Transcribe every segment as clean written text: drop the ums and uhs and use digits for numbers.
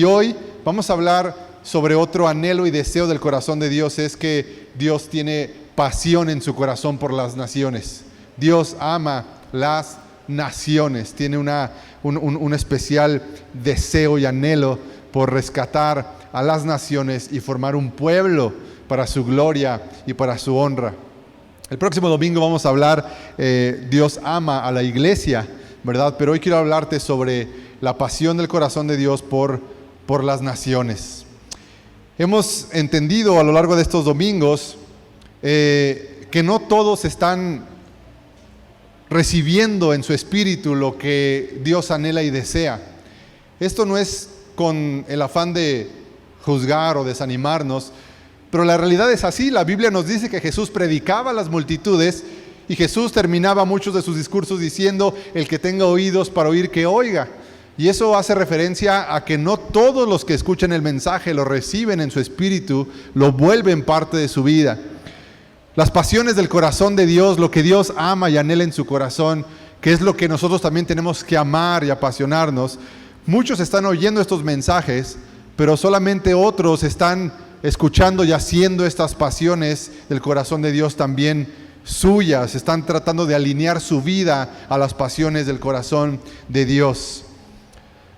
Y hoy vamos a hablar sobre otro anhelo y deseo del corazón de Dios. Es que Dios tiene pasión en su corazón por las naciones. Dios ama las naciones, tiene un especial deseo y anhelo por rescatar a las naciones y formar un pueblo para su gloria y para su honra. El próximo domingo vamos a hablar, Dios ama a la iglesia, ¿verdad? Pero hoy quiero hablarte sobre la pasión del corazón de Dios por las naciones. Hemos entendido a lo largo de estos domingos que no todos están recibiendo en su espíritu lo que Dios anhela y desea. Esto no es con el afán de juzgar o desanimarnos, pero la realidad es así. La Biblia nos dice que Jesús predicaba a las multitudes y Jesús terminaba muchos de sus discursos diciendo: el que tenga oídos para oír, que oiga. Y eso hace referencia a que no todos los que escuchan el mensaje lo reciben en su espíritu, lo vuelven parte de su vida. Las pasiones del corazón de Dios, lo que Dios ama y anhela en su corazón, que es lo que nosotros también tenemos que amar y apasionarnos. Muchos están oyendo estos mensajes, pero solamente otros están escuchando y haciendo estas pasiones del corazón de Dios también suyas. Están tratando de alinear su vida a las pasiones del corazón de Dios.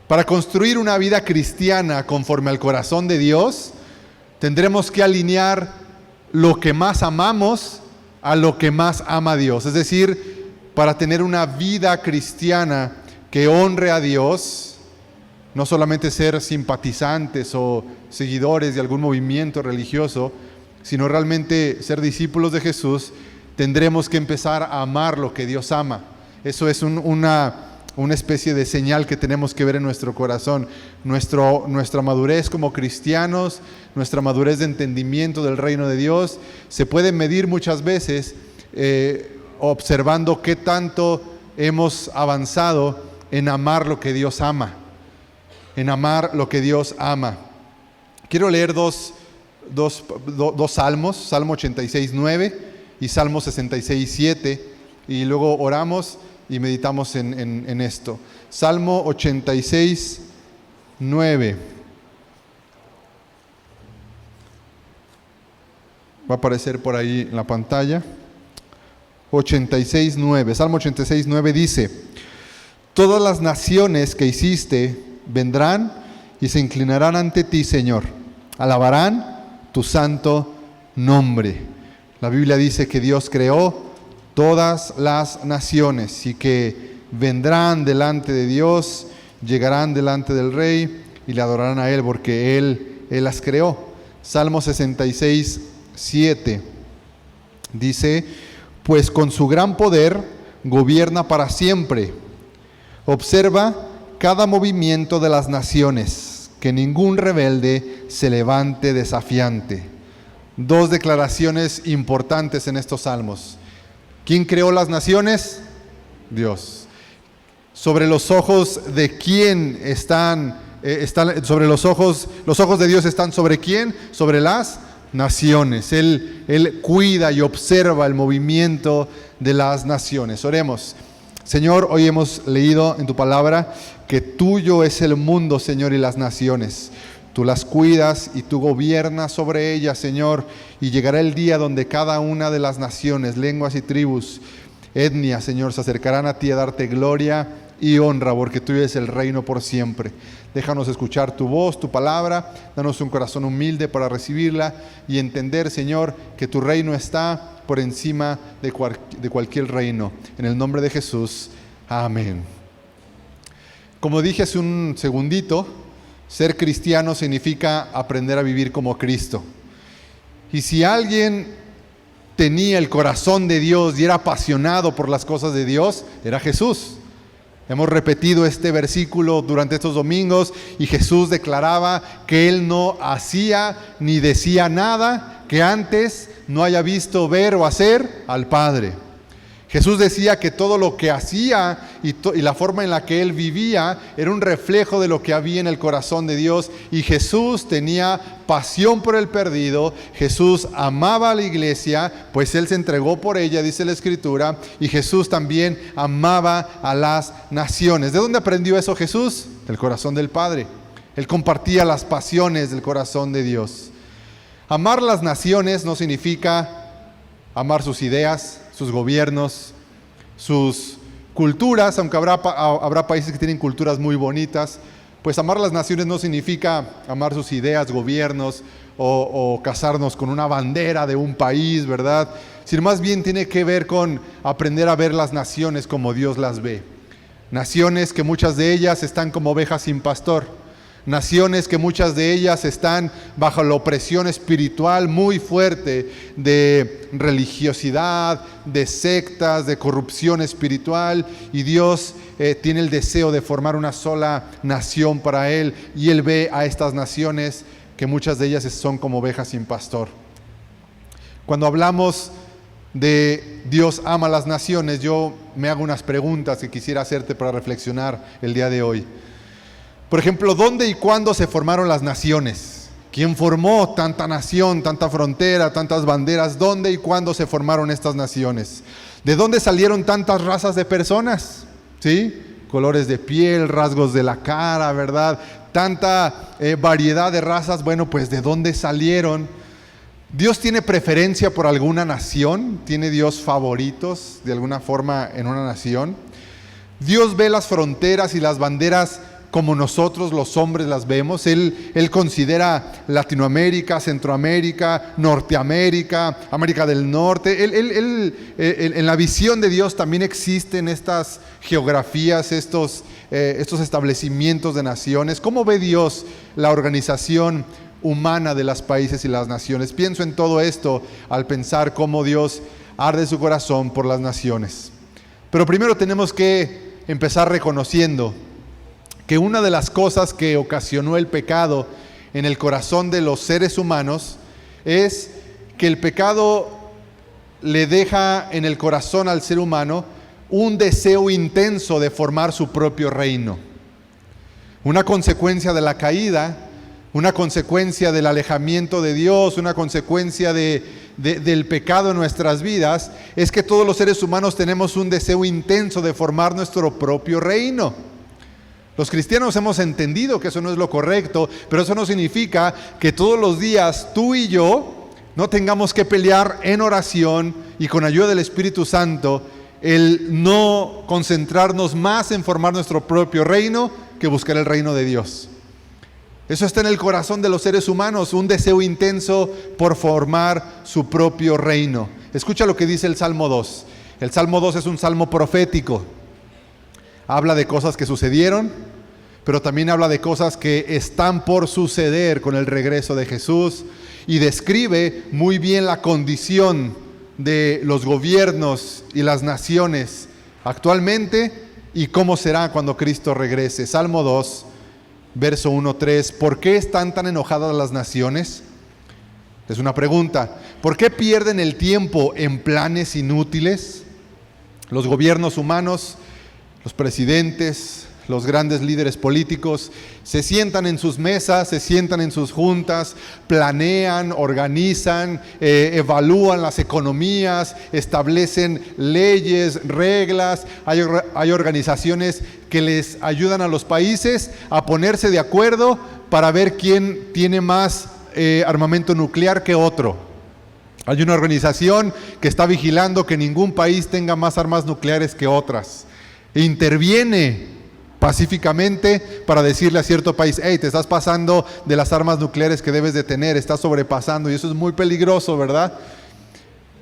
Para construir una vida cristiana conforme al corazón de Dios, tendremos que alinear lo que más amamos a lo que más ama Dios. Es decir, para tener una vida cristiana que honre a Dios, no solamente ser simpatizantes o seguidores de algún movimiento religioso, sino realmente ser discípulos de Jesús, tendremos que empezar a amar lo que Dios ama. Eso es una especie de señal que tenemos que ver en nuestro corazón. Nuestra madurez como cristianos, nuestra madurez de entendimiento del reino de Dios, se puede medir muchas veces observando qué tanto hemos avanzado en amar lo que Dios ama. En amar lo que Dios ama. Quiero leer dos salmos, Salmo 86:9 y Salmo 66:7, y luego oramos y meditamos en esto. Salmo 86:9. Va a aparecer por ahí en la pantalla. 86:9. Salmo 86:9 dice: todas las naciones que hiciste vendrán y se inclinarán ante ti, Señor. Alabarán tu santo nombre. La Biblia dice que Dios creó todas las naciones y que vendrán delante de Dios, llegarán delante del Rey y le adorarán a Él porque Él las creó. Salmo 66:7 dice: pues con su gran poder gobierna para siempre. Observa cada movimiento de las naciones, que ningún rebelde se levante desafiante. Dos declaraciones importantes en estos salmos. ¿Quién creó las naciones? Dios. Sobre los ojos de quién están sobre los ojos de Dios están sobre quién? Sobre las naciones. Él cuida y observa el movimiento de las naciones. Oremos. Señor, hoy hemos leído en tu palabra que tuyo es el mundo, Señor, y las naciones. Tú las cuidas y tú gobiernas sobre ellas, Señor, y llegará el día donde cada una de las naciones, lenguas y tribus, etnias, Señor, se acercarán a ti a darte gloria y honra, porque tuyo es el reino por siempre. Déjanos escuchar tu voz, tu palabra, danos un corazón humilde para recibirla y entender, Señor, que tu reino está por encima de cualquier reino. En el nombre de Jesús, amén. Como dije hace un segundito, ser cristiano significa aprender a vivir como Cristo. Y si alguien tenía el corazón de Dios y era apasionado por las cosas de Dios, era Jesús. Hemos repetido este versículo durante estos domingos y Jesús declaraba que Él no hacía ni decía nada que antes no haya visto ver o hacer al Padre. Jesús decía que todo lo que hacía y la forma en la que Él vivía era un reflejo de lo que había en el corazón de Dios, y Jesús tenía pasión por el perdido. Jesús amaba a la iglesia, pues Él se entregó por ella, dice la Escritura, y Jesús también amaba a las naciones. ¿De dónde aprendió eso Jesús? Del corazón del Padre. Él compartía las pasiones del corazón de Dios. Amar las naciones no significa amar sus ideas, sus gobiernos, sus culturas, aunque habrá países que tienen culturas muy bonitas. Pues amar las naciones no significa amar sus ideas, gobiernos o casarnos con una bandera de un país, ¿verdad? Sino más bien tiene que ver con aprender a ver las naciones como Dios las ve. Naciones que muchas de ellas están como ovejas sin pastor. Naciones que muchas de ellas están bajo la opresión espiritual muy fuerte de religiosidad, de sectas, de corrupción espiritual, y Dios tiene el deseo de formar una sola nación para Él, y Él ve a estas naciones que muchas de ellas son como ovejas sin pastor. Cuando hablamos de Dios ama a las naciones, yo me hago unas preguntas que quisiera hacerte para reflexionar el día de hoy. Por ejemplo, ¿dónde y cuándo se formaron las naciones? ¿Quién formó tanta nación, tanta frontera, tantas banderas? ¿Dónde y cuándo se formaron estas naciones? ¿De dónde salieron tantas razas de personas? ¿Sí? Colores de piel, rasgos de la cara, ¿verdad? Tanta variedad de razas. Bueno, pues ¿de dónde salieron? ¿Dios tiene preferencia por alguna nación? ¿Tiene Dios favoritos de alguna forma en una nación? ¿Dios ve las fronteras y las banderas como nosotros los hombres las vemos? Él considera Latinoamérica, Centroamérica, Norteamérica, América del Norte. En la visión de Dios también existen estas geografías, estos establecimientos de naciones. ¿Cómo ve Dios la organización humana de los países y las naciones? Pienso en todo esto al pensar cómo Dios arde su corazón por las naciones. Pero primero tenemos que empezar reconociendo que una de las cosas que ocasionó el pecado en el corazón de los seres humanos es que el pecado le deja en el corazón al ser humano un deseo intenso de formar su propio reino. Una consecuencia de la caída, una consecuencia del alejamiento de Dios, una consecuencia del pecado en nuestras vidas, es que todos los seres humanos tenemos un deseo intenso de formar nuestro propio reino. Los cristianos hemos entendido que eso no es lo correcto, pero eso no significa que todos los días tú y yo no tengamos que pelear en oración y con ayuda del Espíritu Santo el no concentrarnos más en formar nuestro propio reino que buscar el reino de Dios. Eso está en el corazón de los seres humanos, un deseo intenso por formar su propio reino. Escucha lo que dice el Salmo 2. El Salmo 2 es un salmo profético. Habla de cosas que sucedieron, pero también habla de cosas que están por suceder con el regreso de Jesús, y describe muy bien la condición de los gobiernos y las naciones actualmente y cómo será cuando Cristo regrese. Salmo 2, verso 1-3. ¿Por qué están tan enojadas las naciones? Es una pregunta. ¿Por qué pierden el tiempo en planes inútiles? Los gobiernos humanos, los presidentes, los grandes líderes políticos se sientan en sus mesas, se sientan en sus juntas, planean, organizan, evalúan las economías, establecen leyes, reglas. Hay organizaciones que les ayudan a los países a ponerse de acuerdo para ver quién tiene más armamento nuclear que otro. Hay una organización que está vigilando que ningún país tenga más armas nucleares que otras. Interviene pacíficamente para decirle a cierto país: hey, te estás pasando de las armas nucleares que debes de tener, estás sobrepasando, y eso es muy peligroso, ¿verdad?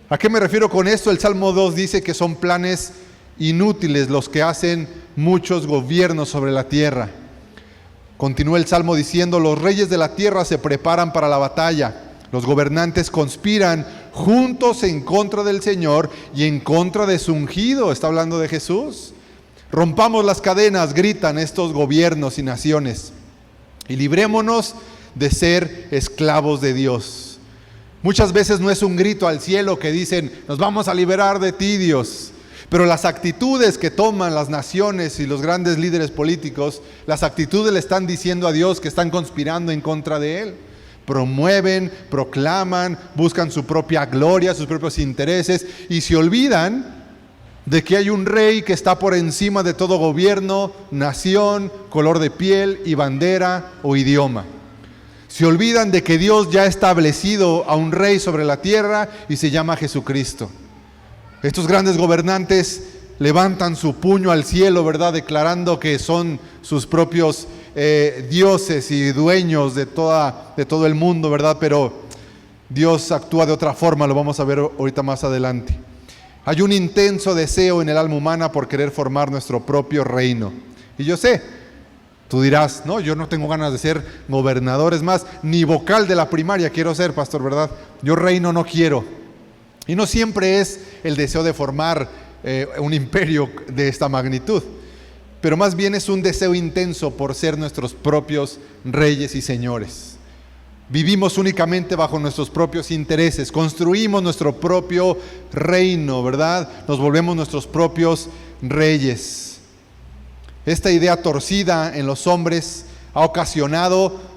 ¿A qué me refiero con esto? El Salmo 2 dice que son planes inútiles los que hacen muchos gobiernos sobre la tierra. Continúa el Salmo diciendo: los reyes de la tierra se preparan para la batalla, los gobernantes conspiran juntos en contra del Señor y en contra de su ungido. Está hablando de Jesús. Rompamos las cadenas, gritan estos gobiernos y naciones, y librémonos de ser esclavos de Dios. Muchas veces no es un grito al cielo que dicen: nos vamos a liberar de ti, Dios. Pero las actitudes que toman las naciones y los grandes líderes políticos, las actitudes le están diciendo a Dios que están conspirando en contra de Él. Promueven, proclaman, buscan su propia gloria, sus propios intereses, y se olvidan de que hay un rey que está por encima de todo gobierno, nación, color de piel y bandera o idioma. Se olvidan de que Dios ya ha establecido a un rey sobre la tierra y se llama Jesucristo. Estos grandes gobernantes levantan su puño al cielo, ¿verdad?, declarando que son sus propios dioses y dueños de todo el mundo, ¿verdad? Pero Dios actúa de otra forma, lo vamos a ver ahorita más adelante. Hay un intenso deseo en el alma humana por querer formar nuestro propio reino. Y yo sé, tú dirás, no, yo no tengo ganas de ser gobernador, es más, ni vocal de la primaria quiero ser, pastor, ¿verdad? Yo reino no quiero. Y no siempre es el deseo de formar un imperio de esta magnitud, pero más bien es un deseo intenso por ser nuestros propios reyes y señores. Vivimos únicamente bajo nuestros propios intereses, construimos nuestro propio reino, ¿verdad? Nos volvemos nuestros propios reyes. Esta idea torcida en los hombres ha ocasionado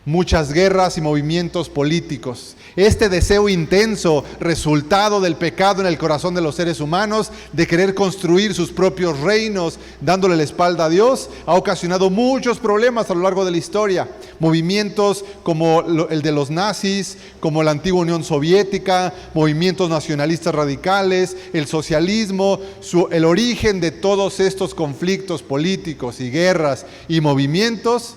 muchas guerras y movimientos políticos. Este deseo intenso, resultado del pecado en el corazón de los seres humanos, de querer construir sus propios reinos, dándole la espalda a Dios, ha ocasionado muchos problemas a lo largo de la historia. Movimientos como el de los nazis, como la antigua Unión Soviética, movimientos nacionalistas radicales, el socialismo, el origen de todos estos conflictos políticos y guerras y movimientos.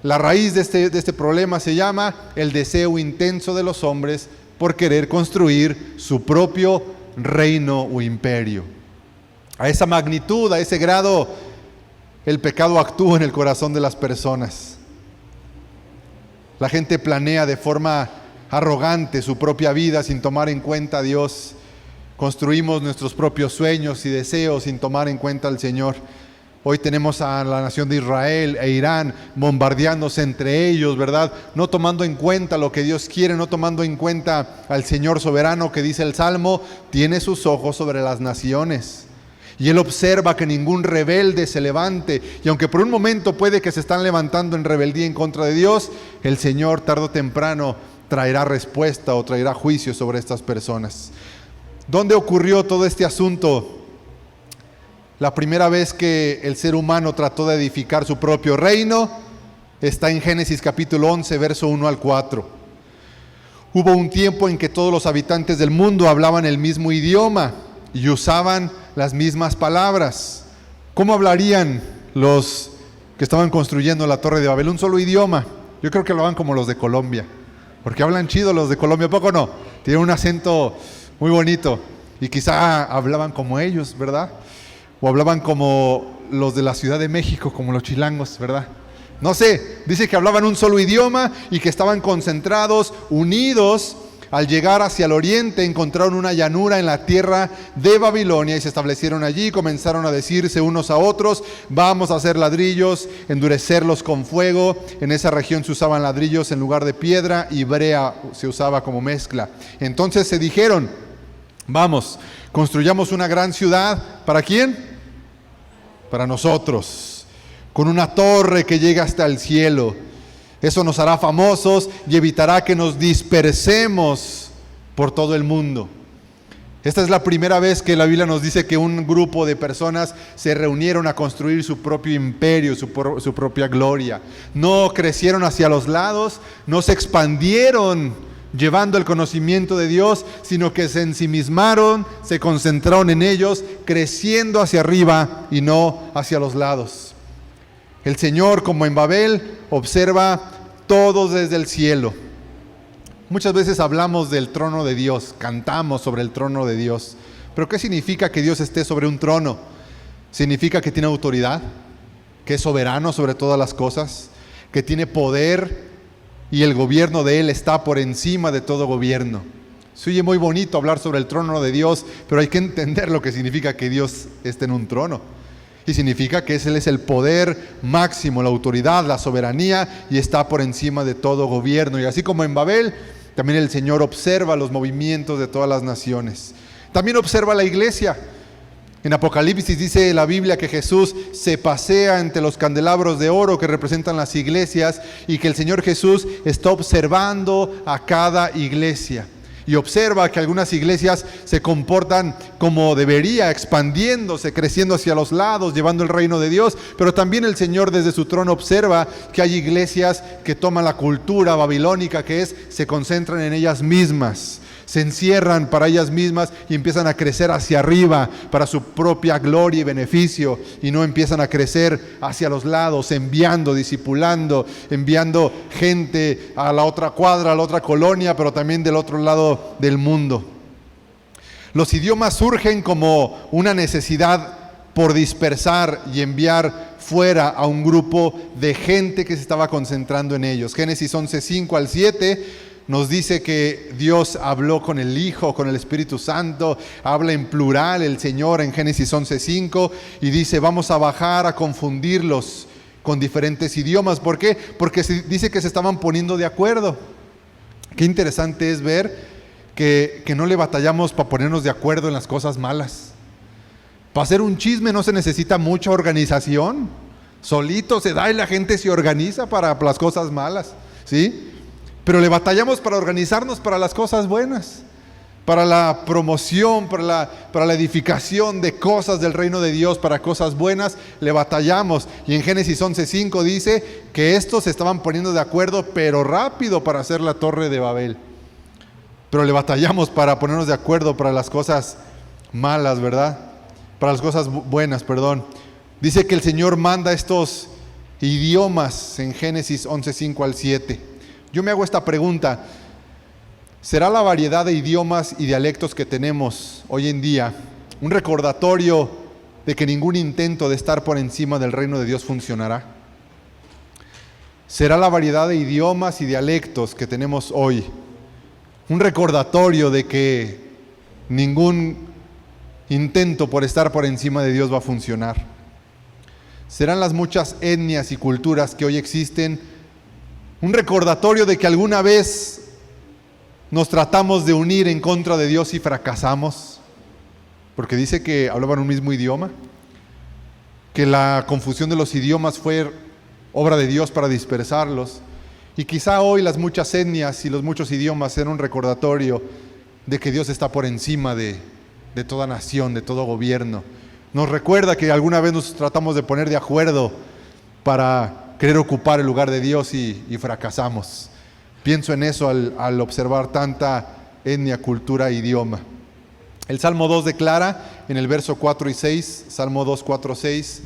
La raíz de este problema se llama el deseo intenso de los hombres por querer construir su propio reino o imperio. A esa magnitud, a ese grado, el pecado actúa en el corazón de las personas. La gente planea de forma arrogante su propia vida sin tomar en cuenta a Dios. Construimos nuestros propios sueños y deseos sin tomar en cuenta al Señor. Hoy tenemos a la nación de Israel e Irán bombardeándose entre ellos, ¿verdad? No tomando en cuenta lo que Dios quiere, no tomando en cuenta al Señor soberano que dice el Salmo, tiene sus ojos sobre las naciones. Y Él observa que ningún rebelde se levante. Y aunque por un momento puede que se están levantando en rebeldía en contra de Dios, el Señor tarde o temprano traerá respuesta o traerá juicio sobre estas personas. ¿Dónde ocurrió todo este asunto? La primera vez que el ser humano trató de edificar su propio reino está en Génesis capítulo 11, verso 1 al 4. Hubo un tiempo en que todos los habitantes del mundo hablaban el mismo idioma y usaban las mismas palabras. ¿Cómo hablarían los que estaban construyendo la Torre de Babel? Un solo idioma. Yo creo que hablaban como los de Colombia, porque hablan chido los de Colombia, ¿a poco no? Tienen un acento muy bonito y quizá hablaban como ellos, ¿verdad? O hablaban como los de la Ciudad de México, como los chilangos, ¿verdad? No sé, dice que hablaban un solo idioma y que estaban concentrados, unidos. Al llegar hacia el oriente encontraron una llanura en la tierra de Babilonia y se establecieron allí y comenzaron a decirse unos a otros, vamos a hacer ladrillos, endurecerlos con fuego. En esa región se usaban ladrillos en lugar de piedra y brea se usaba como mezcla. Entonces se dijeron, vamos, construyamos una gran ciudad. ¿Para quién? Para nosotros, con una torre que llegue hasta el cielo. Eso nos hará famosos y evitará que nos dispersemos por todo el mundo. Esta es la primera vez que la Biblia nos dice que un grupo de personas se reunieron a construir su propio imperio, su propia gloria. No crecieron hacia los lados, no se expandieron llevando el conocimiento de Dios, sino que se ensimismaron, se concentraron en ellos, creciendo hacia arriba y no hacia los lados. El Señor, como en Babel, observa todo desde el cielo. Muchas veces hablamos del trono de Dios, cantamos sobre el trono de Dios. ¿Pero qué significa que Dios esté sobre un trono? ¿Significa que tiene autoridad? ¿Que es soberano sobre todas las cosas? ¿Que tiene poder? Y el gobierno de Él está por encima de todo gobierno. Se oye muy bonito hablar sobre el trono de Dios, pero hay que entender lo que significa que Dios esté en un trono. Y significa que Él es el poder máximo, la autoridad, la soberanía, y está por encima de todo gobierno. Y así como en Babel, también el Señor observa los movimientos de todas las naciones. También observa la iglesia. En Apocalipsis dice la Biblia que Jesús se pasea entre los candelabros de oro que representan las iglesias y que el Señor Jesús está observando a cada iglesia. Y observa que algunas iglesias se comportan como debería, expandiéndose, creciendo hacia los lados, llevando el reino de Dios. Pero también el Señor desde su trono observa que hay iglesias que toman la cultura babilónica, que es, se concentran en ellas mismas, se encierran para ellas mismas y empiezan a crecer hacia arriba para su propia gloria y beneficio, y no empiezan a crecer hacia los lados, enviando, discipulando, enviando gente a la otra cuadra, a la otra colonia, pero también del otro lado del mundo. Los idiomas surgen como una necesidad por dispersar y enviar fuera a un grupo de gente que se estaba concentrando en ellos. Génesis 11, 5 al 7 nos dice que Dios habló con el Hijo, con el Espíritu Santo, habla en plural el Señor en Génesis 11:5 y dice, vamos a bajar a confundirlos con diferentes idiomas. ¿Por qué? Porque dice que se estaban poniendo de acuerdo. Qué interesante es ver que no le batallamos para ponernos de acuerdo en las cosas malas. Para hacer un chisme no se necesita mucha organización. Solito se da y la gente se organiza para las cosas malas, ¿sí? Pero le batallamos para organizarnos para las cosas buenas, para la promoción, para la edificación de cosas del reino de Dios, para cosas buenas, le batallamos. Y en Génesis 11:5 dice que estos se estaban poniendo de acuerdo, pero rápido, para hacer la torre de Babel. Pero le batallamos para ponernos de acuerdo para las cosas malas, ¿verdad? Para las cosas buenas, perdón. Dice que el Señor manda estos idiomas en Génesis 11:5 al 7. Yo me hago esta pregunta: ¿será la variedad de idiomas y dialectos que tenemos hoy en día un recordatorio de que ningún intento de estar por encima del reino de Dios funcionará? ¿Será la variedad de idiomas y dialectos que tenemos hoy un recordatorio de que ningún intento por estar por encima de Dios va a funcionar? ¿Serán las muchas etnias y culturas que hoy existen un recordatorio de que alguna vez nos tratamos de unir en contra de Dios y fracasamos? Porque dice que hablaban un mismo idioma, que la confusión de los idiomas fue obra de Dios para dispersarlos. Y quizá hoy las muchas etnias y los muchos idiomas sean un recordatorio de que Dios está por encima de toda nación, de todo gobierno. Nos recuerda que alguna vez nos tratamos de poner de acuerdo para querer ocupar el lugar de Dios y fracasamos. Pienso en eso al observar tanta etnia, cultura e idioma. El Salmo 2 declara en el verso 4 y 6, Salmo 2, 4, 6,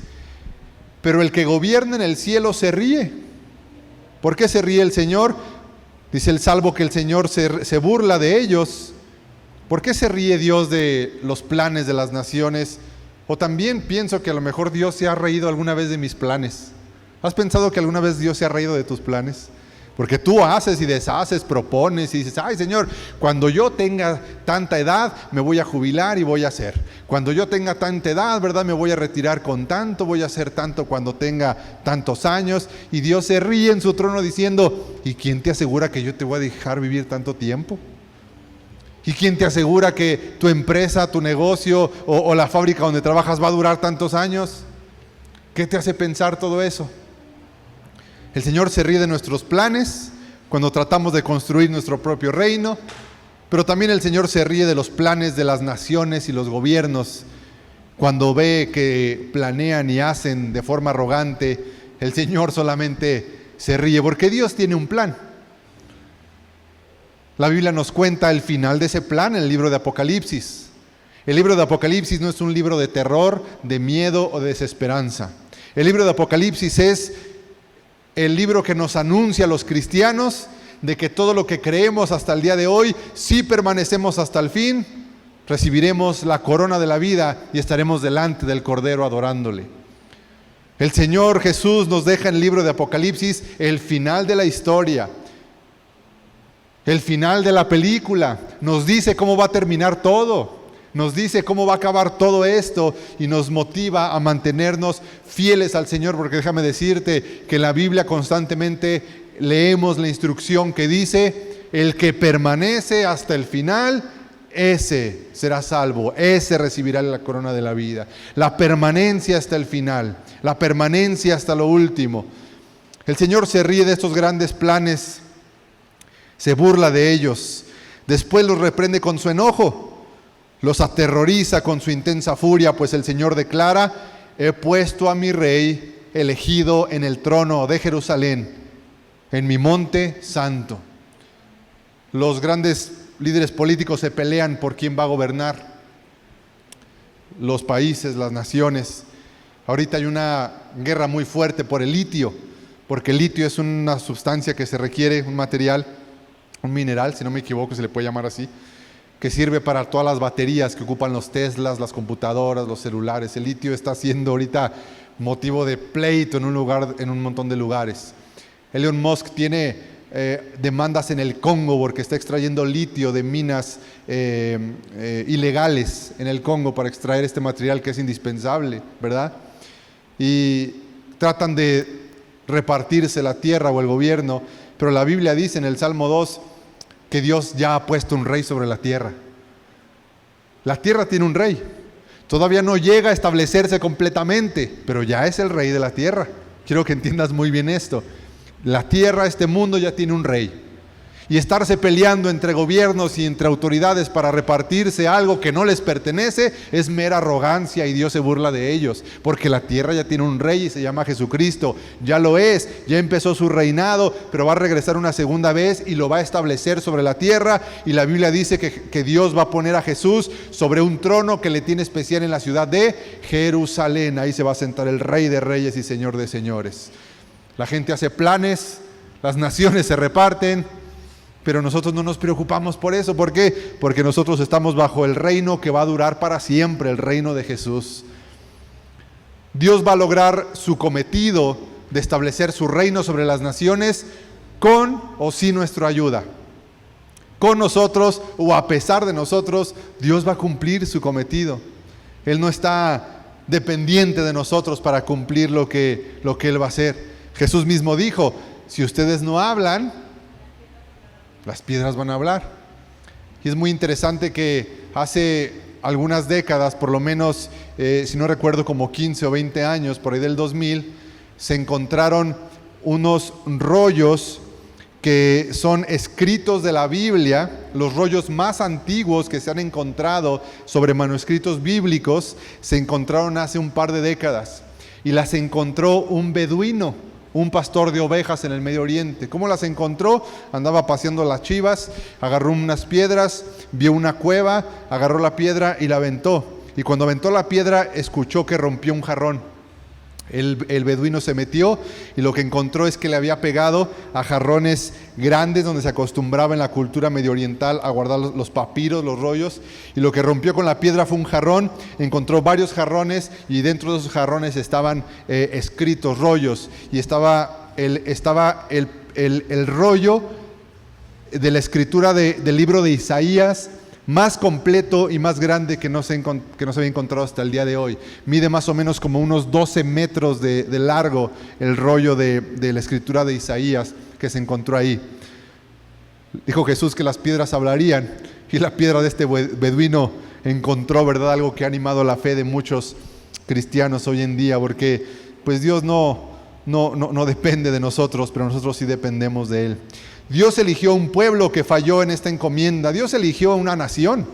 pero el que gobierna en el cielo se ríe. ¿Por qué se ríe el Señor? Dice el Salmo que el Señor se burla de ellos. ¿Por qué se ríe Dios de los planes de las naciones? O también pienso que a lo mejor Dios se ha reído alguna vez de mis planes. ¿Has pensado que alguna vez Dios se ha reído de tus planes? Porque tú haces y deshaces, propones y dices, ay Señor, cuando yo tenga tanta edad me voy a jubilar y voy a hacer. Cuando yo tenga tanta edad, ¿verdad? Me voy a retirar con tanto, voy a hacer tanto cuando tenga tantos años. Y Dios se ríe en su trono diciendo, ¿y quién te asegura que yo te voy a dejar vivir tanto tiempo? ¿Y quién te asegura que tu empresa, tu negocio o la fábrica donde trabajas va a durar tantos años? ¿Qué te hace pensar todo eso? El Señor se ríe de nuestros planes cuando tratamos de construir nuestro propio reino, pero también el Señor se ríe de los planes de las naciones y los gobiernos. Cuando ve que planean y hacen de forma arrogante, el Señor solamente se ríe, porque Dios tiene un plan. La Biblia nos cuenta el final de ese plan en el libro de Apocalipsis. El libro de Apocalipsis no es un libro de terror, de miedo o de desesperanza. El libro de Apocalipsis es el libro que nos anuncia a los cristianos de que todo lo que creemos hasta el día de hoy, si permanecemos hasta el fin, recibiremos la corona de la vida y estaremos delante del Cordero adorándole. El Señor Jesús nos deja en el libro de Apocalipsis el final de la historia, el final de la película. Nos dice cómo va a terminar todo. Nos dice cómo va a acabar todo esto y nos motiva a mantenernos fieles al Señor, porque déjame decirte que en la Biblia constantemente leemos la instrucción que dice, el que permanece hasta el final, ese será salvo, ese recibirá la corona de la vida. La permanencia hasta el final, la permanencia hasta lo último. El Señor se ríe de estos grandes planes, se burla de ellos. Después los reprende con su enojo, los aterroriza con su intensa furia, pues el Señor declara: he puesto a mi rey elegido en el trono de Jerusalén, en mi monte santo. Los grandes líderes políticos se pelean por quién va a gobernar los países, las naciones. Ahorita hay una guerra muy fuerte por el litio, porque el litio es una sustancia que se requiere, un material, un mineral, si no me equivoco se le puede llamar así, que sirve para todas las baterías que ocupan los Teslas, las computadoras, los celulares. El litio está siendo ahorita motivo de pleito en un montón de lugares. Elon Musk tiene demandas en el Congo porque está extrayendo litio de minas ilegales en el Congo para extraer este material que es indispensable, ¿verdad? Y tratan de repartirse la tierra o el gobierno, pero la Biblia dice en el Salmo 2 que Dios ya ha puesto un rey sobre la tierra. La tierra tiene un rey. Todavía no llega a establecerse completamente, pero ya es el rey de la tierra. Quiero que entiendas muy bien esto. La tierra, este mundo ya tiene un rey. Y estarse peleando entre gobiernos y entre autoridades para repartirse algo que no les pertenece es mera arrogancia, y Dios se burla de ellos, porque la tierra ya tiene un rey y se llama Jesucristo. Ya lo es, ya empezó su reinado, pero va a regresar una segunda vez y lo va a establecer sobre la tierra. Y la Biblia dice que Dios va a poner a Jesús sobre un trono que le tiene especial en la ciudad de Jerusalén. Ahí se va a sentar el Rey de Reyes y Señor de Señores. La gente hace planes, las naciones se reparten, pero nosotros no nos preocupamos por eso. ¿Por qué? Porque nosotros estamos bajo el reino que va a durar para siempre, el reino de Jesús. Dios va a lograr su cometido de establecer su reino sobre las naciones con o sin nuestra ayuda. Con nosotros o a pesar de nosotros, Dios va a cumplir su cometido. Él no está dependiente de nosotros para cumplir lo que Él va a hacer. Jesús mismo dijo: si ustedes no hablan, las piedras van a hablar. Y es muy interesante que hace algunas décadas, por lo menos, si no recuerdo, como 15 o 20 años, por ahí del 2000, se encontraron unos rollos que son escritos de la Biblia, los rollos más antiguos que se han encontrado sobre manuscritos bíblicos, se encontraron hace un par de décadas, y las encontró un beduino, un pastor de ovejas en el Medio Oriente. ¿Cómo las encontró? Andaba paseando las chivas, agarró unas piedras, vio una cueva, agarró la piedra y la aventó. Y cuando aventó la piedra, escuchó que rompió un jarrón. El beduino se metió y lo que encontró es que le había pegado a jarrones grandes donde se acostumbraba en la cultura medio oriental a guardar los papiros, los rollos, y lo que rompió con la piedra fue un jarrón. Encontró varios jarrones y dentro de esos jarrones estaban escritos rollos, y estaba el rollo de la escritura del libro de Isaías, más completo y más grande que no se había encontrado hasta el día de hoy. Mide más o menos como unos 12 metros de largo el rollo de la escritura de Isaías que se encontró ahí. Dijo Jesús que las piedras hablarían, y la piedra de este beduino encontró, ¿verdad?, algo que ha animado la fe de muchos cristianos hoy en día, porque pues Dios no depende de nosotros, pero nosotros sí dependemos de Él. Dios eligió un pueblo que falló en esta encomienda. Dios eligió una nación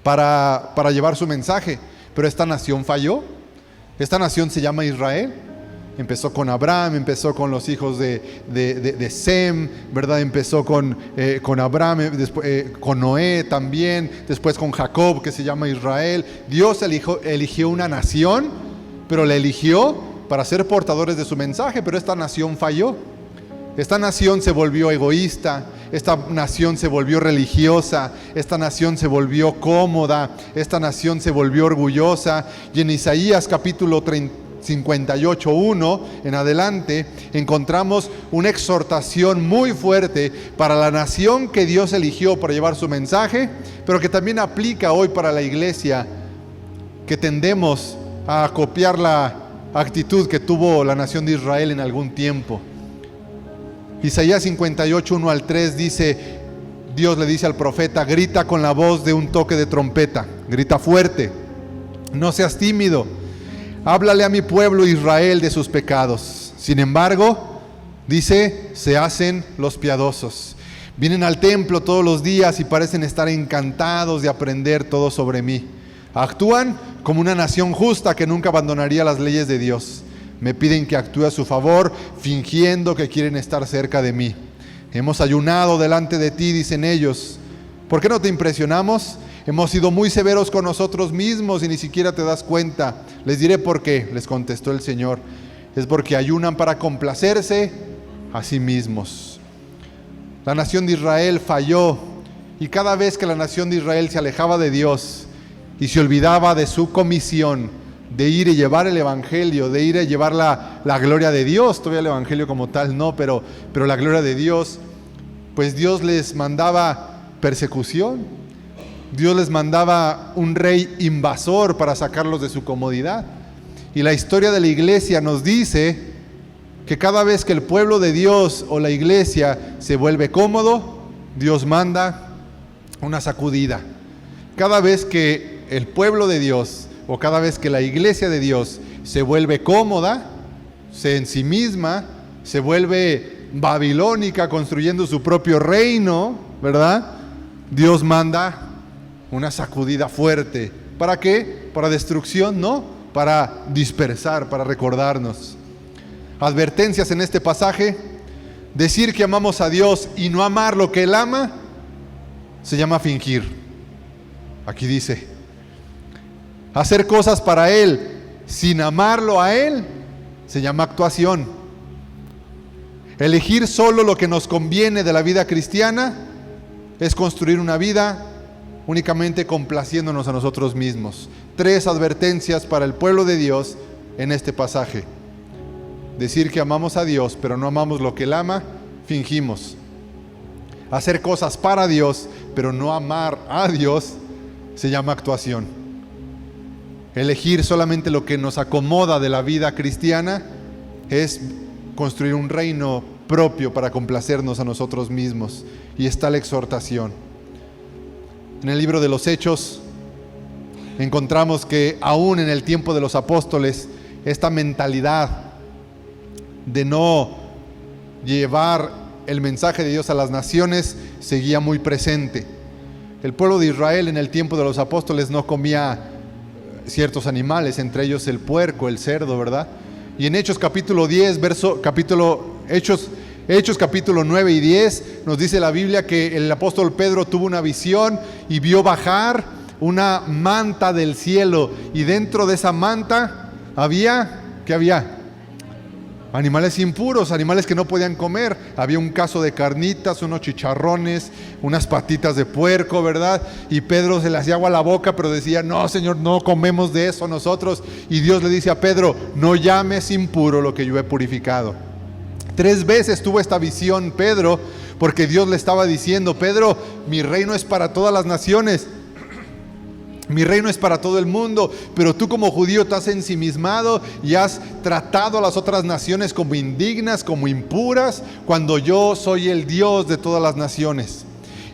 para llevar su mensaje, pero esta nación falló. Esta nación se llama Israel. Empezó con Abraham, empezó con los hijos de Sem, ¿verdad? Empezó con Abraham, después, con Noé también, después con Jacob, que se llama Israel. Dios eligió una nación, pero la eligió para ser portadores de su mensaje, pero esta nación falló. Esta nación se volvió egoísta, esta nación se volvió religiosa, esta nación se volvió cómoda, esta nación se volvió orgullosa. Y en Isaías capítulo 58:1 en adelante encontramos una exhortación muy fuerte para la nación que Dios eligió para llevar su mensaje, pero que también aplica hoy para la iglesia, que tendemos a copiar la actitud que tuvo la nación de Israel en algún tiempo. Isaías 58:1 al 3 dice, Dios le dice al profeta: grita con la voz de un toque de trompeta, grita fuerte, no seas tímido, háblale a mi pueblo Israel de sus pecados. Sin embargo, dice, se hacen los piadosos. Vienen al templo todos los días y parecen estar encantados de aprender todo sobre mí. Actúan como una nación justa que nunca abandonaría las leyes de Dios. Me piden que actúe a su favor, fingiendo que quieren estar cerca de mí. Hemos ayunado delante de ti, dicen ellos. ¿Por qué no te impresionamos? Hemos sido muy severos con nosotros mismos y ni siquiera te das cuenta. Les diré por qué, les contestó el Señor. Es porque ayunan para complacerse a sí mismos. La nación de Israel falló, y cada vez que la nación de Israel se alejaba de Dios y se olvidaba de su comisión de ir y llevar el evangelio, de ir y llevar la gloria de Dios, todavía el evangelio como tal no, pero la gloria de Dios, pues Dios les mandaba persecución, Dios les mandaba un rey invasor para sacarlos de su comodidad. Y la historia de la iglesia nos dice que cada vez que el pueblo de Dios o la iglesia se vuelve cómodo, Dios manda una sacudida. Cada vez que el pueblo de Dios o cada vez que la iglesia de Dios se vuelve cómoda, se ensimisma, se vuelve babilónica, construyendo su propio reino, ¿verdad? Dios manda una sacudida fuerte. ¿Para qué? ¿Para destrucción? No, para dispersar, para recordarnos. Advertencias en este pasaje: decir que amamos a Dios y no amar lo que Él ama se llama fingir. Aquí dice, hacer cosas para Él sin amarlo a Él se llama actuación. Elegir solo lo que nos conviene de la vida cristiana es construir una vida únicamente complaciéndonos a nosotros mismos. 3 advertencias para el pueblo de Dios en este pasaje. Decir que amamos a Dios, pero no amamos lo que Él ama, fingimos. Hacer cosas para Dios, pero no amar a Dios, se llama actuación. Elegir solamente lo que nos acomoda de la vida cristiana es construir un reino propio para complacernos a nosotros mismos. Y está la exhortación. En el libro de los Hechos encontramos que aún en el tiempo de los apóstoles, esta mentalidad de no llevar el mensaje de Dios a las naciones seguía muy presente. El pueblo de Israel en el tiempo de los apóstoles no comía ciertos animales, entre ellos el puerco, el cerdo, ¿verdad? Y en Hechos capítulo 10, Hechos capítulo 9 y 10 nos dice la Biblia que el apóstol Pedro tuvo una visión y vio bajar una manta del cielo, y dentro de esa manta ¿qué había? Animales impuros, animales que no podían comer. Había un caso de carnitas, unos chicharrones, unas patitas de puerco, ¿verdad? Y Pedro se le hacía agua a la boca, pero decía, no, Señor, no comemos de eso nosotros. Y Dios le dice a Pedro, no llames impuro lo que yo he purificado. 3 veces tuvo esta visión Pedro, porque Dios le estaba diciendo, Pedro, mi reino es para todas las naciones. Mi reino es para todo el mundo, pero tú como judío te has ensimismado y has tratado a las otras naciones como indignas, como impuras, cuando yo soy el Dios de todas las naciones.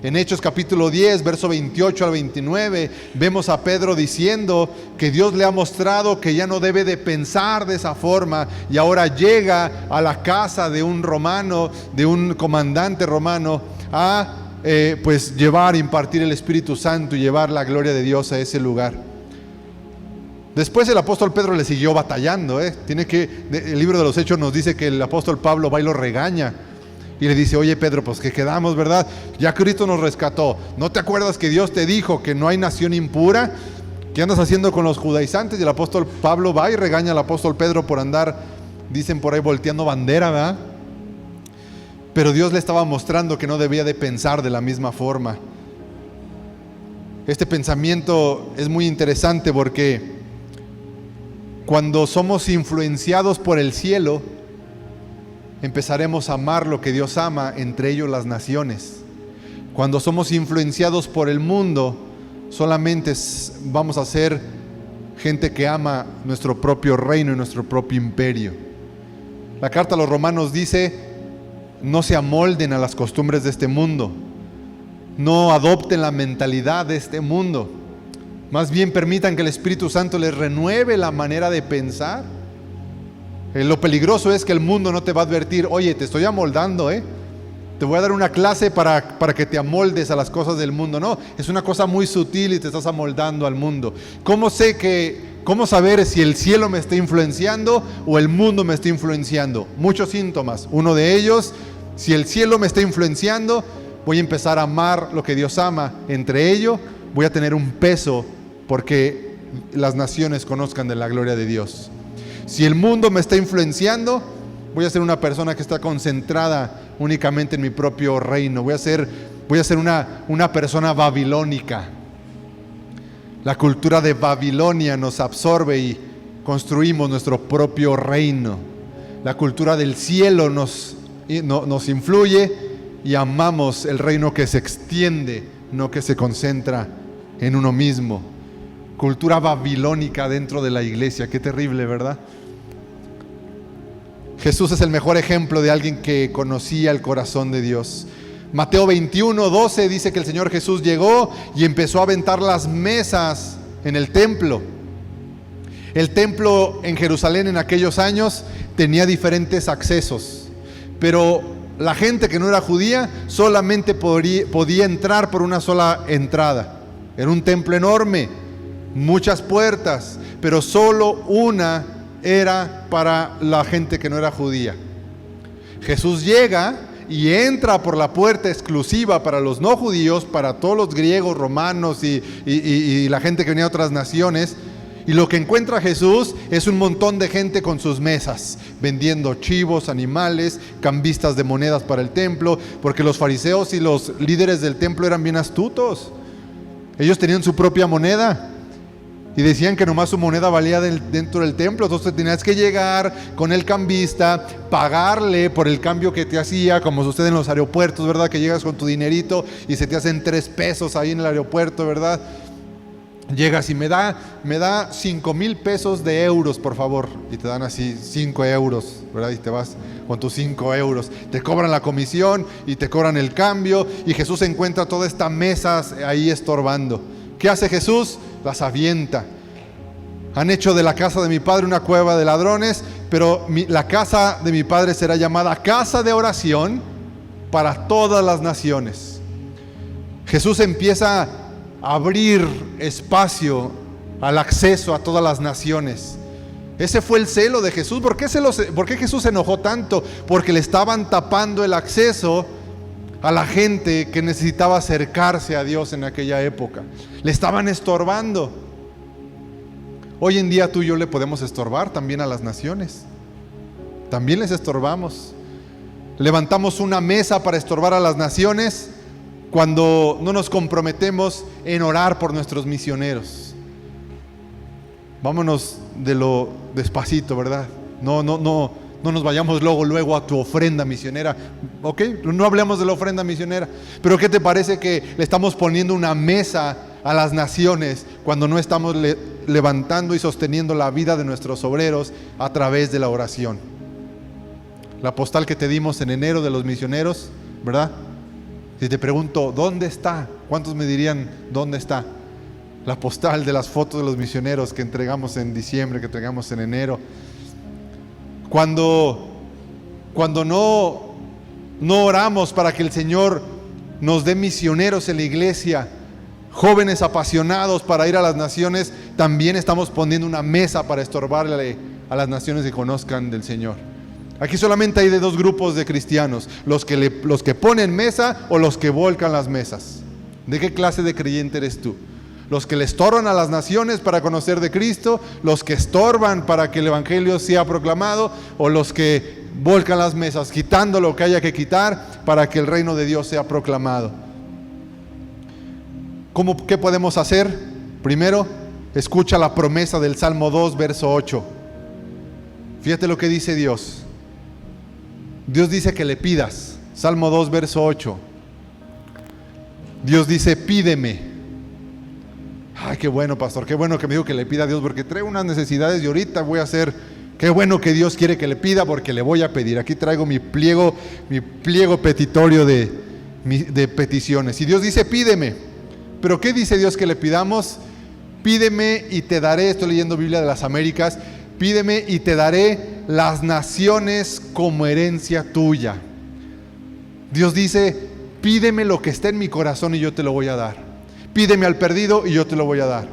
En Hechos capítulo 10, verso 28 al 29, vemos a Pedro diciendo que Dios le ha mostrado que ya no debe de pensar de esa forma, y ahora llega a la casa de un romano, de un comandante romano, a pues llevar, impartir el Espíritu Santo y llevar la gloria de Dios a ese lugar. Después el apóstol Pedro le siguió batallando, el libro de los Hechos nos dice que el apóstol Pablo va y lo regaña y le dice, oye Pedro, pues que quedamos, ¿verdad? Ya Cristo nos rescató. ¿No te acuerdas que Dios te dijo que no hay nación impura? ¿Qué andas haciendo con los judaizantes? Y el apóstol Pablo va y regaña al apóstol Pedro por andar, dicen por ahí, volteando bandera, ¿verdad? Pero Dios le estaba mostrando que no debía de pensar de la misma forma. Este pensamiento es muy interesante porque cuando somos influenciados por el cielo, empezaremos a amar lo que Dios ama, entre ellos las naciones. Cuando somos influenciados por el mundo, solamente vamos a ser gente que ama nuestro propio reino y nuestro propio imperio. La carta a los Romanos dice, no se amolden a las costumbres de este mundo, no adopten la mentalidad de este mundo, más bien permitan que el Espíritu Santo les renueve la manera de pensar. Lo peligroso es que el mundo no te va a advertir, oye, te estoy amoldando, te voy a dar una clase para que te amoldes a las cosas del mundo. No, es una cosa muy sutil y te estás amoldando al mundo. ¿Cómo saber si el cielo me está influenciando o el mundo me está influenciando? Muchos síntomas. Uno de ellos, si el cielo me está influenciando, voy a empezar a amar lo que Dios ama. Entre ello, voy a tener un peso porque las naciones conozcan de la gloria de Dios. Si el mundo me está influenciando, voy a ser una persona que está concentrada únicamente en mi propio reino. Voy a ser una persona babilónica. La cultura de Babilonia nos absorbe y construimos nuestro propio reino. La cultura del cielo nos influye y amamos el reino que se extiende, no que se concentra en uno mismo. Cultura babilónica dentro de la iglesia, qué terrible, ¿verdad? Jesús es el mejor ejemplo de alguien que conocía el corazón de Dios. Mateo 21:12 dice que el Señor Jesús llegó y empezó a aventar las mesas en el templo. El templo en Jerusalén en aquellos años tenía diferentes accesos, pero la gente que no era judía solamente podía entrar por una sola entrada. Era un templo enorme, muchas puertas, pero solo una era para la gente que no era judía. Jesús llega y entra por la puerta exclusiva para los no judíos, para todos los griegos, romanos y la gente que venía de otras naciones. Y lo que encuentra Jesús es un montón de gente con sus mesas, vendiendo chivos, animales, cambistas de monedas para el templo, porque los fariseos y los líderes del templo eran bien astutos. Ellos tenían su propia moneda y decían que nomás su moneda valía dentro del templo. Entonces tenías que llegar con el cambista, pagarle por el cambio que te hacía, como sucede en los aeropuertos, ¿verdad? Que llegas con tu dinerito y se te hacen 3 pesos ahí en el aeropuerto, ¿verdad? Llegas y me da 5,000 pesos de euros, por favor. Y te dan así 5 euros, ¿verdad? Y te vas con tus 5 euros. Te cobran la comisión y te cobran el cambio. Y Jesús encuentra toda esta mesa ahí estorbando. ¿Qué hace Jesús? Las avienta. Han hecho de la casa de mi padre una cueva de ladrones, pero la casa de mi padre será llamada casa de oración para todas las naciones. Jesús empieza a abrir espacio al acceso a todas las naciones. Ese fue el celo de Jesús. ¿Por qué Jesús se enojó tanto? Porque le estaban tapando el acceso a la gente que necesitaba acercarse a Dios en aquella época. Le estaban estorbando. Hoy en día tú y yo le podemos estorbar también a las naciones. También les estorbamos. Levantamos una mesa para estorbar a las naciones cuando no nos comprometemos en orar por nuestros misioneros. Vámonos de lo despacito, ¿verdad? No nos vayamos luego a tu ofrenda misionera. Ok, no hablemos de la ofrenda misionera. Pero ¿qué te parece que le estamos poniendo una mesa a las naciones cuando no estamos levantando y sosteniendo la vida de nuestros obreros a través de la oración? La postal que te dimos en enero de los misioneros, ¿verdad? Si te pregunto, ¿dónde está? ¿Cuántos me dirían, ¿dónde está? La postal de las fotos de los misioneros que entregamos en diciembre, que entregamos en enero. Cuando no oramos para que el Señor nos dé misioneros en la iglesia, jóvenes apasionados para ir a las naciones, también estamos poniendo una mesa para estorbarle a las naciones que conozcan del Señor. Aquí solamente hay de 2 grupos de cristianos: los que ponen mesa o los que volcan las mesas. ¿De qué clase de creyente eres tú? ¿Los que le estorban a las naciones para conocer de Cristo? ¿Los que estorban para que el evangelio sea proclamado? ¿O los que volcan las mesas, quitando lo que haya que quitar para que el reino de Dios sea proclamado? ¿Qué podemos hacer? Primero, escucha la promesa del Salmo 2, verso 8. Fíjate lo que dice Dios. Dios dice que le pidas. Salmo 2, verso 8. Dios dice, pídeme. Ay, qué bueno, pastor, qué bueno que me dijo que le pida a Dios, porque traigo unas necesidades y ahorita voy a hacer. Qué bueno que Dios quiere que le pida, porque le voy a pedir. Aquí traigo mi pliego petitorio de peticiones. Y Dios dice, pídeme. ¿Pero qué dice Dios que le pidamos? Pídeme y te daré. Estoy leyendo Biblia de las Américas. Pídeme y te daré las naciones como herencia tuya. Dios dice, pídeme lo que esté en mi corazón y yo te lo voy a dar. Pídeme al perdido y yo te lo voy a dar.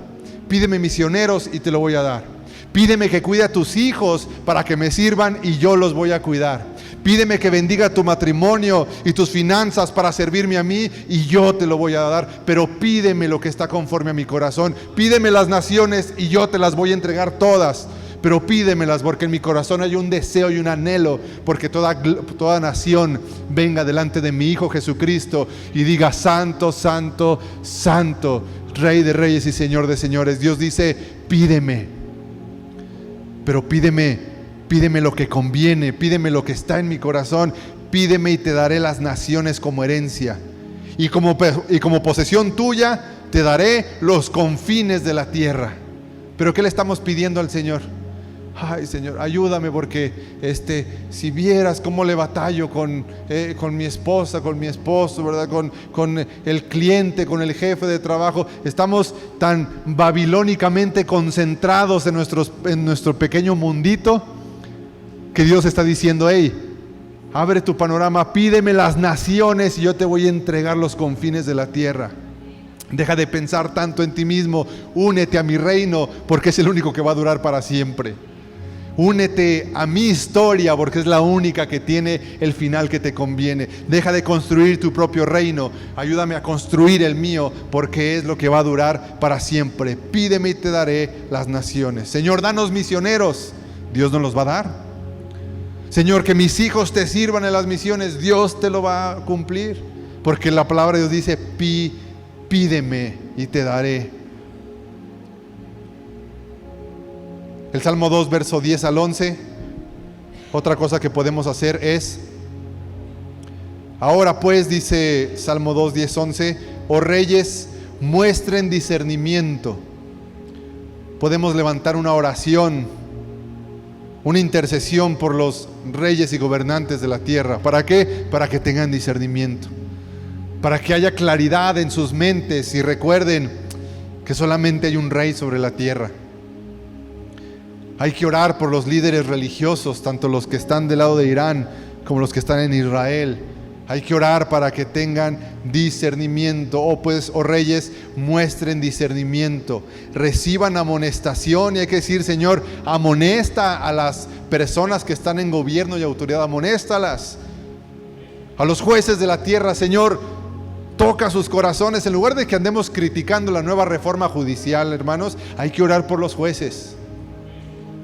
Pídeme misioneros y te lo voy a dar. Pídeme que cuide a tus hijos para que me sirvan y yo los voy a cuidar. Pídeme que bendiga tu matrimonio y tus finanzas para servirme a mí y yo te lo voy a dar. Pero pídeme lo que está conforme a mi corazón. Pídeme las naciones y yo te las voy a entregar todas. Pero pídemelas porque en mi corazón hay un deseo y un anhelo porque toda nación venga delante de mi Hijo Jesucristo y diga: Santo, Santo, Santo, Rey de Reyes y Señor de Señores. Dios dice: pídeme, pero pídeme lo que conviene, pídeme lo que está en mi corazón, pídeme y te daré las naciones como herencia y como posesión tuya te daré los confines de la tierra. ¿Pero qué le estamos pidiendo al Señor? Ay, Señor, ayúdame porque si vieras cómo le batallo con mi esposa, con mi esposo, ¿verdad? Con el cliente, con el jefe de trabajo. Estamos tan babilónicamente concentrados en nuestro pequeño mundito que Dios está diciendo: hey, abre tu panorama, pídeme las naciones y yo te voy a entregar los confines de la tierra. Deja de pensar tanto en ti mismo, únete a mi reino porque es el único que va a durar para siempre. Únete a mi historia porque es la única que tiene el final que te conviene. Deja de construir tu propio reino, ayúdame a construir el mío porque es lo que va a durar para siempre. Pídeme y te daré las naciones. Señor, danos misioneros. Dios nos los va a dar. Señor, que mis hijos te sirvan en las misiones. Dios te lo va a cumplir porque la palabra de Dios dice: pídeme y te daré. El Salmo 2, verso 10 al 11. Otra cosa que podemos hacer es: ahora pues, dice Salmo 2, 10, 11, oh reyes, muestren discernimiento. Podemos levantar una oración, una intercesión por los reyes y gobernantes de la tierra. ¿Para qué? Para que tengan discernimiento, para que haya claridad en sus mentes y recuerden que solamente hay un rey sobre la tierra. Hay que orar por los líderes religiosos, tanto los que están del lado de Irán como los que están en Israel. Hay que orar para que tengan discernimiento. Oh reyes, muestren discernimiento, reciban amonestación. Y hay que decir: Señor, amonesta a las personas que están en gobierno y autoridad, amonéstalas. A los jueces de la tierra, Señor, toca sus corazones. En lugar de que andemos criticando la nueva reforma judicial, hermanos, hay que orar por los jueces.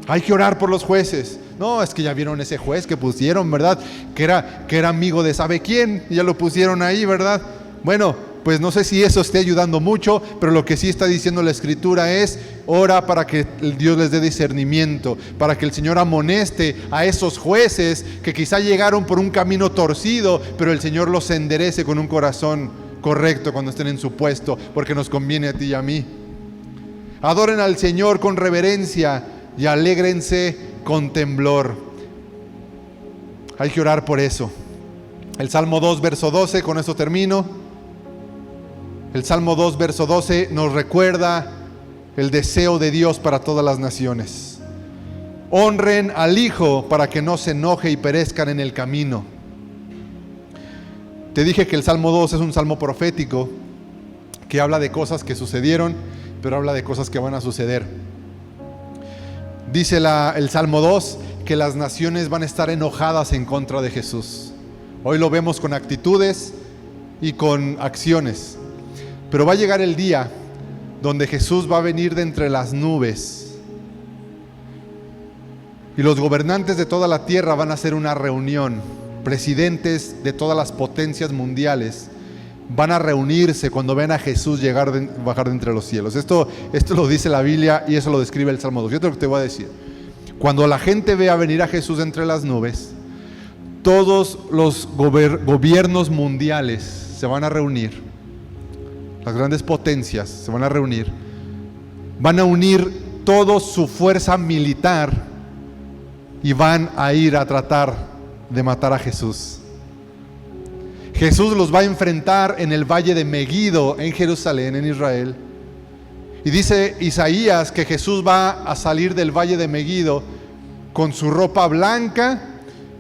Hay que orar por los jueces. No, es que ya vieron ese juez que pusieron, ¿verdad? Que era amigo de sabe quién, y ya lo pusieron ahí, ¿verdad? Bueno, pues no sé si eso esté ayudando mucho, pero lo que sí está diciendo la Escritura es: ora para que Dios les dé discernimiento, para que el Señor amoneste a esos jueces que quizá llegaron por un camino torcido, pero el Señor los enderece con un corazón correcto cuando estén en su puesto, porque nos conviene a ti y a mí. Adoren al Señor con reverencia y alégrense con temblor. Hay que orar por eso. El Salmo 2, verso 12, con eso termino. El Salmo 2, verso 12 nos recuerda el deseo de Dios para todas las naciones. Honren al Hijo para que no se enoje y perezcan en el camino. Te dije que el Salmo 2 es un salmo profético que habla de cosas que sucedieron, pero habla de cosas que van a suceder. Dice el Salmo 2 que las naciones van a estar enojadas en contra de Jesús. Hoy lo vemos con actitudes y con acciones. Pero va a llegar el día donde Jesús va a venir de entre las nubes y los gobernantes de toda la tierra van a hacer una reunión. Presidentes de todas las potencias mundiales van a reunirse cuando ven a Jesús bajar de entre los cielos. Esto lo dice la Biblia y eso lo describe el Salmo 2. Yo te voy a decir: cuando la gente vea venir a Jesús de entre las nubes, todos los gobiernos mundiales se van a reunir, las grandes potencias se van a reunir, van a unir toda su fuerza militar y van a ir a tratar de matar a Jesús. Jesús los va a enfrentar en el valle de Meguido, en Jerusalén, en Israel. Y dice Isaías que Jesús va a salir del valle de Meguido con su ropa blanca,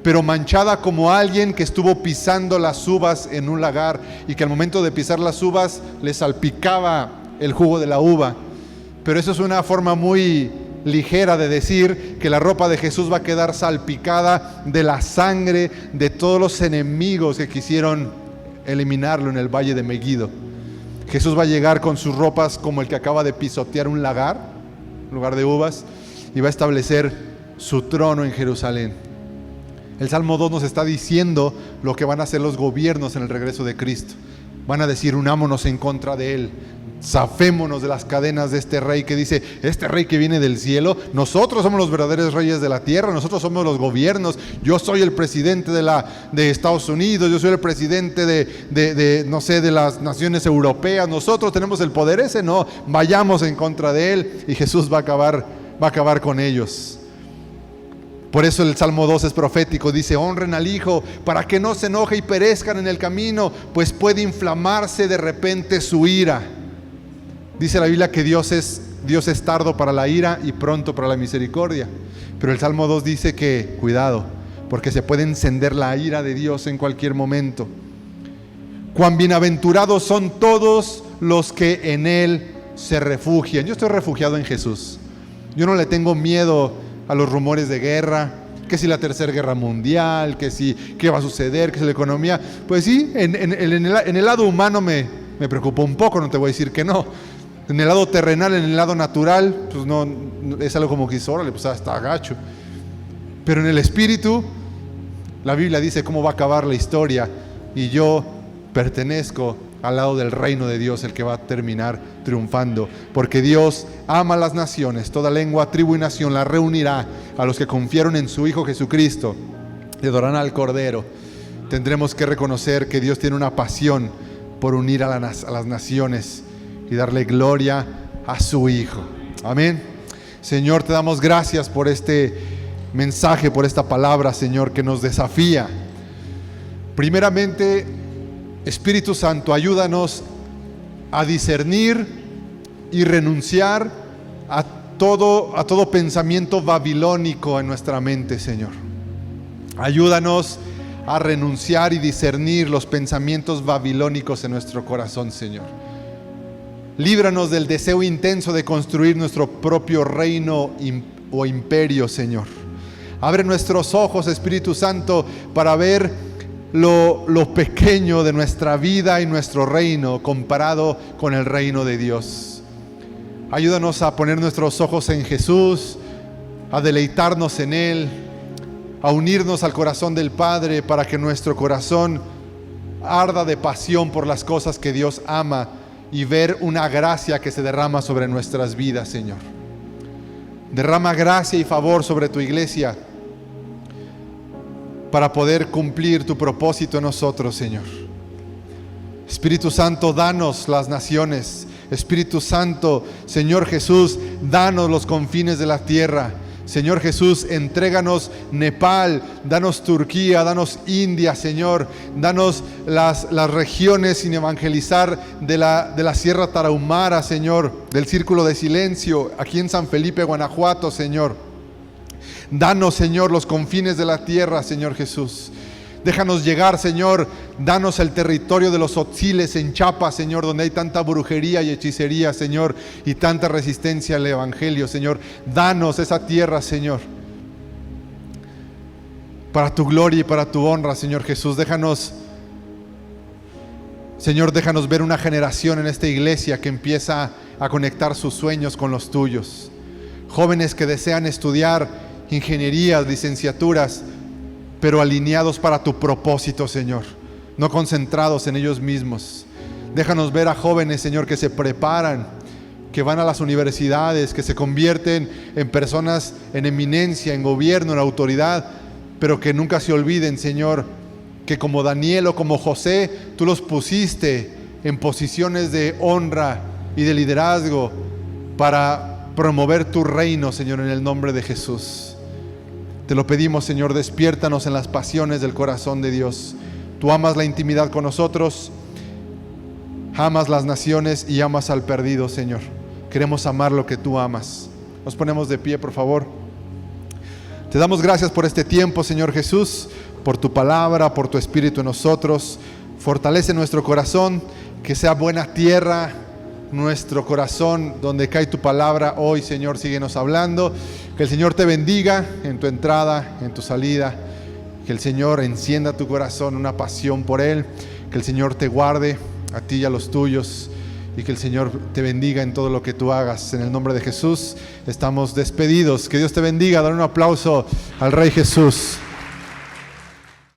pero manchada como alguien que estuvo pisando las uvas en un lagar y que al momento de pisar las uvas le salpicaba el jugo de la uva. Pero eso es una forma muy ligera de decir que la ropa de Jesús va a quedar salpicada de la sangre de todos los enemigos que quisieron eliminarlo en el valle de Megiddo. Jesús va a llegar con sus ropas como el que acaba de pisotear un lugar de uvas, y va a establecer su trono en Jerusalén. El Salmo 2 nos está diciendo lo que van a hacer los gobiernos en el regreso de Cristo. Van a decir: unámonos en contra de Él, zafémonos de las cadenas de este rey que dice, este rey que viene del cielo, nosotros somos los verdaderos reyes de la tierra, nosotros somos los gobiernos, yo soy el presidente de Estados Unidos, yo soy el presidente de las naciones europeas, nosotros tenemos el poder ese. No, vayamos en contra de él, y Jesús va a acabar con ellos. Por eso el Salmo 2 es profético, dice: honren al Hijo para que no se enoje y perezcan en el camino, pues puede inflamarse de repente su ira. Dice la Biblia que Dios es tardo para la ira y pronto para la misericordia. Pero el Salmo 2 dice que cuidado, porque se puede encender la ira de Dios en cualquier momento. Cuán bienaventurados son todos los que en Él se refugian. Yo estoy refugiado en Jesús. Yo no le tengo miedo a los rumores de guerra, que si la tercera guerra mundial, que si qué va a suceder, que si la economía. Pues sí, en el lado humano me preocupa un poco, no te voy a decir que no. En el lado terrenal, en el lado natural, pues no es algo como que dice, órale, pues hasta agacho. Pero en el espíritu, la Biblia dice cómo va a acabar la historia, y yo pertenezco al lado del reino de Dios, el que va a terminar triunfando, porque Dios ama a las naciones, toda lengua, tribu y nación la reunirá a los que confiaron en su Hijo Jesucristo y adorarán al Cordero. Tendremos que reconocer que Dios tiene una pasión por unir a las naciones y darle gloria a su Hijo. Amén. Señor, te damos gracias por este mensaje, por esta palabra, Señor, que nos desafía. Primeramente, Espíritu Santo, ayúdanos a discernir y renunciar a todo pensamiento babilónico en nuestra mente, Señor. Ayúdanos a renunciar y discernir los pensamientos babilónicos en nuestro corazón, Señor. Líbranos del deseo intenso de construir nuestro propio reino o imperio, Señor. Abre nuestros ojos, Espíritu Santo, para ver lo pequeño de nuestra vida y nuestro reino comparado con el reino de Dios. Ayúdanos a poner nuestros ojos en Jesús, a deleitarnos en Él, a unirnos al corazón del Padre, para que nuestro corazón arda de pasión por las cosas que Dios ama, y ver una gracia que se derrama sobre nuestras vidas, Señor. Derrama gracia y favor sobre tu iglesia para poder cumplir tu propósito en nosotros, Señor. Espíritu Santo, danos las naciones. Espíritu Santo, Señor Jesús, danos los confines de la tierra. Señor Jesús, entréganos Nepal, danos Turquía, danos India, Señor, danos las regiones sin evangelizar de la Sierra Tarahumara, Señor, del Círculo de Silencio, aquí en San Felipe, Guanajuato, Señor. Danos, Señor, los confines de la tierra, Señor Jesús. Déjanos llegar, Señor. Danos el territorio de los Tzotziles en Chiapas, Señor, donde hay tanta brujería y hechicería, Señor, y tanta resistencia al Evangelio, Señor. Danos esa tierra, Señor, para tu gloria y para tu honra, Señor Jesús. Déjanos, Señor, déjanos ver una generación en esta iglesia que empieza a conectar sus sueños con los tuyos. Jóvenes que desean estudiar ingenierías, licenciaturas, pero alineados para tu propósito, Señor, no concentrados en ellos mismos. Déjanos ver a jóvenes, Señor, que se preparan, que van a las universidades, que se convierten en personas en eminencia, en gobierno, en autoridad, pero que nunca se olviden, Señor, que como Daniel o como José, tú los pusiste en posiciones de honra y de liderazgo para promover tu reino, Señor, en el nombre de Jesús. Te lo pedimos, Señor, despiértanos en las pasiones del corazón de Dios. Tú amas la intimidad con nosotros, amas las naciones y amas al perdido, Señor. Queremos amar lo que tú amas. Nos ponemos de pie, por favor. Te Te damos gracias por este tiempo, Señor Jesús, por tu palabra, por tu Espíritu en nosotros. Fortalece nuestro corazón, que sea buena tierra nuestro corazón donde cae tu palabra. Hoy, Señor, síguenos hablando. Que el Señor te bendiga en tu entrada, en tu salida. Que el Señor encienda tu corazón una pasión por Él. Que el Señor te guarde a ti y a los tuyos. Y que el Señor te bendiga en todo lo que tú hagas. En el nombre de Jesús estamos despedidos. Que Dios te bendiga. Dar un aplauso al Rey Jesús.